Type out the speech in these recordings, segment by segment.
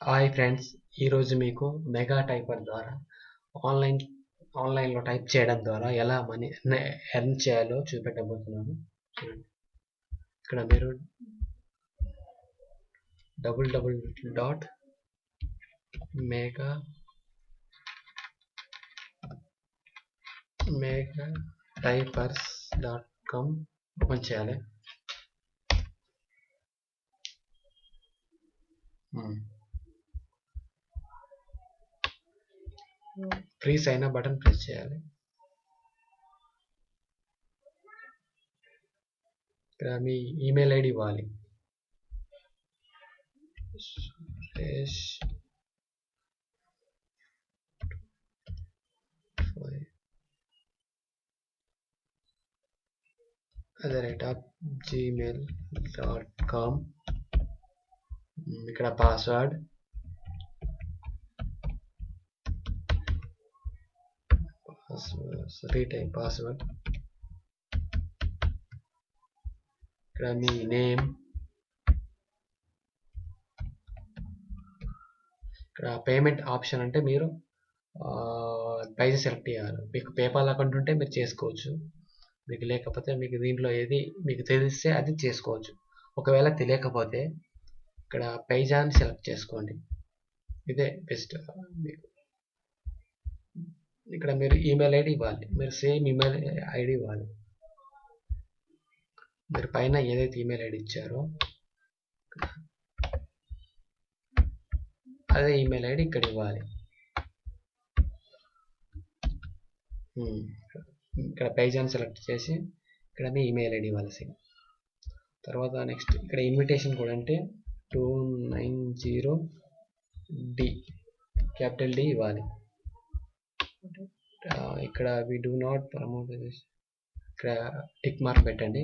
Hi friends, ఈరోజు మీకు mega typer ద్వారా ఆన్లైన్ ఆన్లైన్లో టైప్ చేయడం ద్వారా ఎలా మనీ ఎర్న్ చేయాలో చూపెట్టబోతున్నాను. చూడండి, ఇక్కడ మీరు www.megatipers.com ఓపెన్ చేయాలి. Free sign up button press చేయాలి. ఇక్కడ మీ ఈమెయిల్ ఐడి ఇవ్వాలి. సురేష్ gmail.com. ఇక్కడ పాస్వర్డ్ రీటైప్ పాస్వర్డ్. ఇక్కడ మీ నేమ్, ఇక్కడ పేమెంట్ ఆప్షన్ అంటే మీరు పైసా సెలెక్ట్ చేయాలి. మీకు పేపాల్ అకౌంట్ ఉంటే మీరు చేసుకోవచ్చు, మీకు లేకపోతే మీకు దీంట్లో ఏది మీకు తెలిస్తే అది చేసుకోవచ్చు. ఒకవేళ తెలియకపోతే ఇక్కడ పైజాని సెలెక్ట్ చేసుకోండి, ఇదే బెస్ట్ మీకు. ఇక్కడ మీరు ఈమెయిల్ ఐడి ఇవ్వాలి, మీరు సేమ్ ఈమెయిల్ ఐడి ఇవ్వాలి. మీరు పైన ఏదైతే ఈమెయిల్ ఐడి ఇచ్చారో అదే ఈమెయిల్ ఐడి ఇక్కడ ఇవ్వాలి. ఇక్కడ పైజాన్ సెలెక్ట్ చేసి ఇక్కడ మీ ఈమెయిల్ ఐడి ఇవ్వాల్సి. తర్వాత నెక్స్ట్ ఇక్కడ ఇన్విటేషన్ కోడ్ అంటే 290D క్యాపిటల్ D ఇవ్వాలి. ఇక్కడ వి డూ నాట్ ప్రమోట్, ఇక్కడ టిక్ మార్క్ పెట్టండి.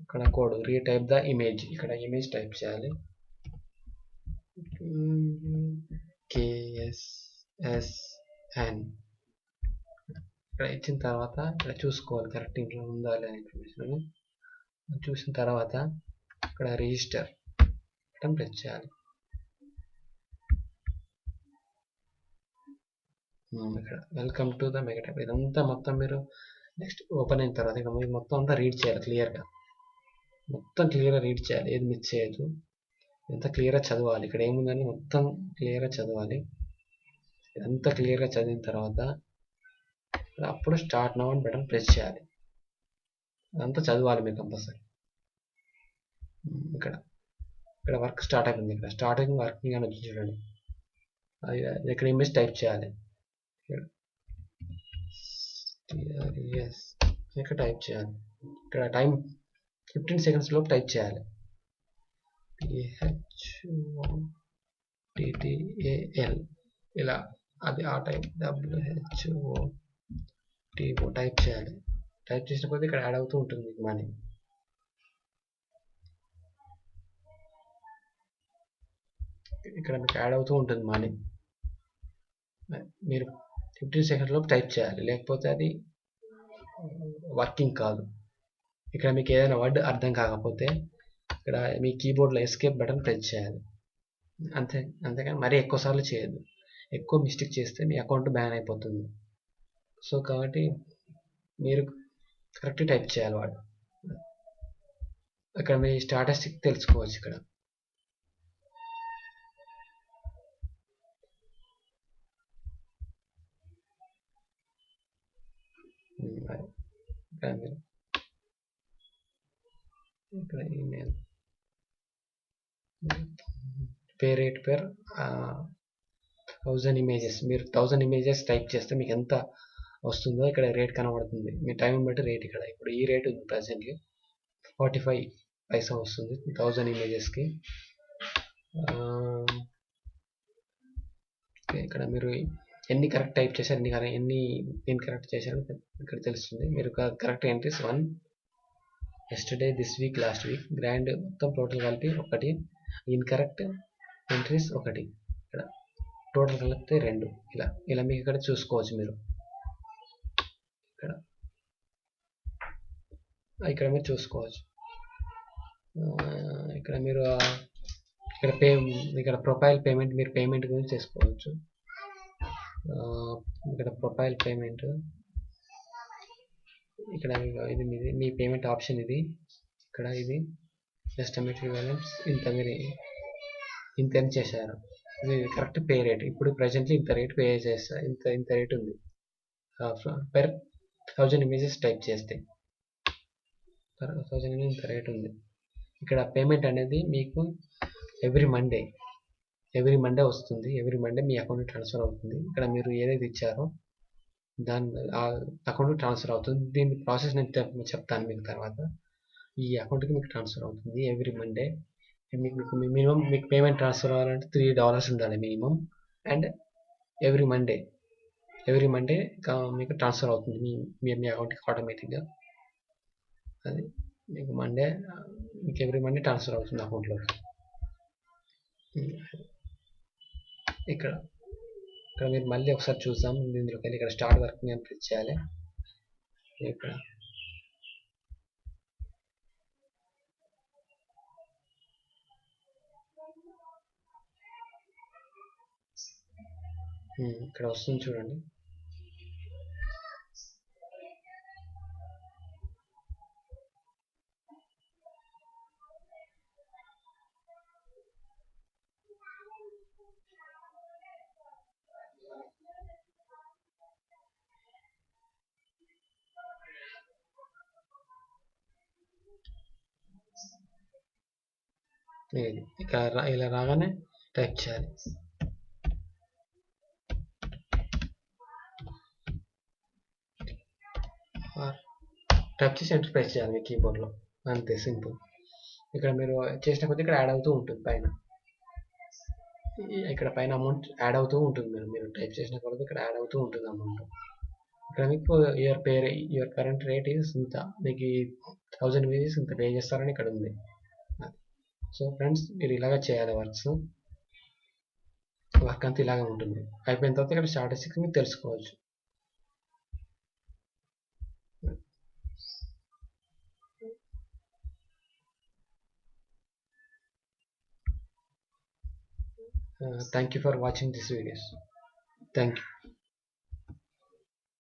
ఇక్కడ కోడ్ రీటైప్ ద ఇమేజ్, ఇక్కడ ఇమేజ్ టైప్ చేయాలి. KSSN ఇక్కడ ఇచ్చిన తర్వాత ఇక్కడ చూసుకోవాలి కరెక్ట్ ఇంట్లో ఉందా లేదా ఇన్ఫర్మేషన్. చూసిన తర్వాత ఇక్కడ రిజిస్టర్ బటన్ ప్రెస్ చేయాలి. ఇక్కడ welcome to the mega type, ఇదంతా మొత్తం మీరు నెక్స్ట్ ఓపెన్ అయిన తర్వాత ఇక మీరు మొత్తం అంతా రీడ్ చేయాలి క్లియర్గా. మొత్తం క్లియర్గా రీడ్ చేయాలి, ఏది మిస్ చేయదు. ఇదంతా క్లియర్గా చదవాలి. ఇక్కడ ఏముందని మొత్తం క్లియర్గా చదవాలి. ఇదంతా క్లియర్గా చదివిన తర్వాత అప్పుడు స్టార్ట్ నౌ అని బటన్ ప్రెస్ చేయాలి. అదంతా చదవాలి మీరు కంపల్సరీ. ఇక్కడ ఇక్కడ వర్క్ స్టార్ట్ అయిపోయింది. ఇక్కడ స్టార్టింగ్ వర్కింగ్ అని వచ్చి చూడండి, అది ఇక్కడ ఇమేజ్ టైప్ చేయాలి. ఇక్కడ టైప్ చేయాలి. ఇక్కడ టైం 15 సెకండ్స్ లోపు టైప్ చేయాలి. PHOTTAL ఇలా అది ఆ టైప్ WHOTO టైప్ చేయాలి. టైప్ చేసిన కొద్దీ ఇక్కడ యాడ్ అవుతూ ఉంటుంది మీకు మనీ. ఇక్కడ మీకు యాడ్ అవుతూ ఉంటుంది మనీ. మీరు 15 సెకండ్స్ లోపు టైప్ చేయాలి, లేకపోతే అది వర్కింగ్ కాదు. ఇక్కడ మీకు ఏదైనా వర్డ్ అర్థం కాకపోతే ఇక్కడ మీ కీబోర్డ్లో ఎస్కేప్ బటన్ ప్రెస్ చేయాలి. అంతేకాని మరీ ఎక్కువ సార్లు చేయొద్దు. ఎక్కువ మిస్టేక్ చేస్తే మీ అకౌంట్ బ్యాన్ అయిపోతుంది. సో కాబట్టి మీరు కరెక్ట్ టైప్ చేయాలి వాడు. ఇక్కడ మీ స్టాటిస్టిక్ తెలుసుకోవచ్చు. ఇక్కడ ఇక్కడ ఈమెయిల్ పే రేట్ పేర్ 1000 ఇమేజెస్. మీరు 1000 ఇమేజెస్ టైప్ చేస్తే మీకు ఎంత వస్తుందో ఇక్కడ రేట్ కనబడుతుంది. మీ టైం బట్టి రేట్. ఇక్కడ ఇప్పుడు ఈ రేట్ ఉంది ప్రజెంట్లీ 45 పైసా వస్తుంది 1000 ఇమేజెస్కి. ఇక్కడ మీరు ఎన్ని కరెక్ట్ టైప్ చేశారు, ఎన్ని ఇన్కరెక్ట్ చేశారు ఇక్కడ తెలుస్తుంది. మీరు correct entries 1, yesterday, this week, last week, grand మొత్తం టోటల్ కలిపి 1, ఇన్కరెక్ట్ ఎంట్రీస్ 1, ఇక్కడ టోటల్ కలిపితే 2. ఇలా మీకు ఇక్కడ చూసుకోవచ్చు. మీరు ఇక్కడ మీరు చూసుకోవచ్చు. ఇక్కడ మీరు ఇక్కడ ఇక్కడ ప్రొఫైల్ పేమెంట్ మీరు పేమెంట్ గురించి చేసుకోవచ్చు. ఇక్కడ ప్రొఫైల్ పేమెంట్ ఇక్కడ ఇది మీ పేమెంట్ ఆప్షన్ ఇది. ఇక్కడ ఇది ఎస్టిమేటెడ్ బ్యాలెన్స్ ఇంత మీరు ఇంత ఎర్న్ చేశారు. ఇది కరెక్ట్ పే రేట్. ఇప్పుడు ప్రజెంట్లీ ఇంత రేట్ పే చేస్తారు. ఇంత రేట్ ఉంది పెర్ 1000 ఇమేజెస్ టైప్ చేస్తే per 1000 ఇమేజ్ ఇంత రేట్ ఉంది. ఇక్కడ పేమెంట్ అనేది మీకు ఎవ్రీ మండే వస్తుంది. ఎవ్రీ మండే మీ అకౌంట్ ట్రాన్స్ఫర్ అవుతుంది. ఇక్కడ మీరు ఏదైతే ఇచ్చారో దాని అకౌంట్ ట్రాన్స్ఫర్ అవుతుంది. దీని ప్రాసెస్ నేను చెప్తాను మీకు తర్వాత. ఈ అకౌంట్కి మీకు ట్రాన్స్ఫర్ అవుతుంది ఎవ్రీ మండే. మీకు మినిమం మీకు పేమెంట్ ట్రాన్స్ఫర్ అవ్వాలంటే $3 ఉండాలి మినిమం. అండ్ ఎవ్రీ మండే మీకు ట్రాన్స్ఫర్ అవుతుంది మీ అకౌంట్కి ఆటోమేటిక్గా. అది మీకు ఎవ్రీ మండే ట్రాన్స్ఫర్ అవుతుంది అకౌంట్లోకి. ఇక్కడ మీరు మళ్ళీ ఒకసారి చూద్దాం. ఇందులోకి వెళ్ళి ఇక్కడ స్టార్ట్ వర్కింగ్ అని క్లిక్ చేయాలి. ఇక్కడ ఇక్కడ వస్తుంది చూడండి. ఇక్కడ ఇలా రాగానే టైప్ చేయాలి. టైప్ చేసి ఎంటర్ ప్రెస్ చేయాలి మీ కీబోర్డ్లో. అంతే సింపుల్. ఇక్కడ మీరు చేసిన కొద్దీ ఇక్కడ యాడ్ అవుతూ ఉంటుంది పైన. ఇక్కడ పైన అమౌంట్ యాడ్ అవుతూ ఉంటుంది. మీరు టైప్ చేసిన కొద్దీ ఇక్కడ యాడ్ అవుతూ ఉంటుంది అమౌంట్. ఇక్కడ మీకు యువర్ కరెంట్ రేట్ ఈజ్ ఇంత, మీకు 1000 ఇమేజెస్ ఇంత పే చేస్తారని ఇక్కడ ఉంది. సో ఫ్రెండ్స్, మీరు ఇలాగ చేయాలి. వర్క్ అంతా ఇలాగే ఉంటుంది. అయిపోయిన తర్వాత ఇక్కడ స్టాటిస్టిక్స్ మీరు తెలుసుకోవచ్చు. Thank you for watching this videos. Thank you.